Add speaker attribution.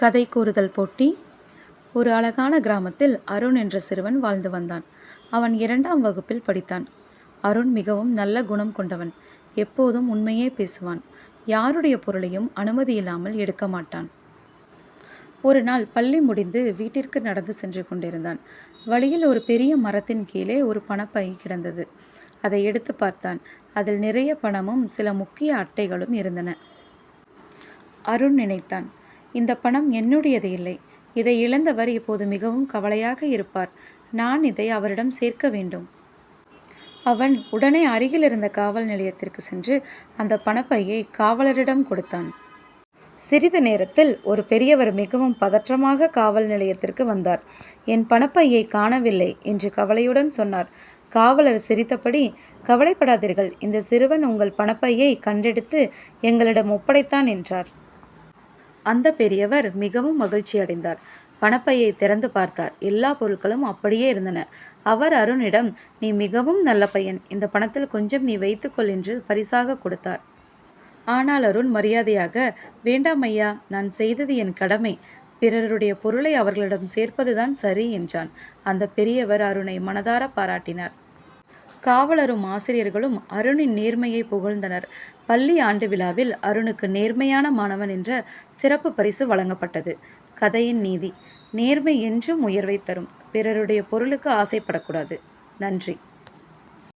Speaker 1: கதை கூறுதல் போட்டி. ஒரு அழகான கிராமத்தில் அருண் என்ற சிறுவன் வாழ்ந்து வந்தான். அவன் 2ஆம் வகுப்பில் படித்தான். அருண் மிகவும் நல்ல குணம் கொண்டவன். எப்போதும் உண்மையே பேசுவான். யாருடைய பொருளையும் அனுமதி இல்லாமல் எடுக்க மாட்டான். ஒரு நாள் பள்ளி முடிந்து வீட்டிற்கு நடந்து சென்று கொண்டிருந்தான். வழியில் ஒரு பெரிய மரத்தின் கீழே ஒரு பணப்பை கிடந்தது. அதை எடுத்து பார்த்தான். அதில் நிறைய பணமும் சில முக்கிய அட்டைகளும் இருந்தன. அருண் நினைத்தான், இந்த பணம் என்னுடையது இல்லை. இதை இழந்தவர் இப்போது மிகவும் கவலையாக இருப்பார். நான் இதை அவரிடம் சேர்க்க வேண்டும். அவன் உடனே அருகில் இருந்த காவல் நிலையத்திற்கு சென்று அந்த பணப்பையை காவலரிடம் கொடுத்தான். சிறிது நேரத்தில் ஒரு பெரியவர் மிகவும் பதற்றமாக காவல் நிலையத்திற்கு வந்தார். என் பணப்பையை காணவில்லை என்று கவலையுடன் சொன்னார். காவலர் சிரித்தபடி, கவலைப்படாதீர்கள், இந்த சிறுவன் உங்கள் பணப்பையை கண்டெடுத்து எங்களிடம் ஒப்படைத்தான் என்றார். அந்த பெரியவர் மிகவும் மகிழ்ச்சி அடைந்தார். பணப்பையை திறந்து பார்த்தார். எல்லா பொருட்களும் அப்படியே இருந்தன. அவர் அருணிடம், நீ மிகவும் நல்ல பையன், இந்த பணத்தில் கொஞ்சம் நீ வைத்துக்கொள் என்று பரிசாக கொடுத்தார். ஆனால் அருண் மரியாதையாக, வேண்டாம் ஐயா, நான் செய்தது என் கடமை. பிறருடைய பொருளை அவர்களிடம் சேர்ப்பதுதான் சரி என்றான். அந்த பெரியவர் அருணை மனதார பாராட்டினார். காவலரும் ஆசிரியர்களும் அருணின் நேர்மையை புகழ்ந்தனர். பள்ளி ஆண்டு விழாவில் அருணுக்கு நேர்மையான மாணவன் என்ற சிறப்பு பரிசு வழங்கப்பட்டது. கதையின் நீதி: நேர்மை என்றும் உயர்வை தரும். பிறருடைய பொருளுக்கு ஆசைப்படக்கூடாது. நன்றி.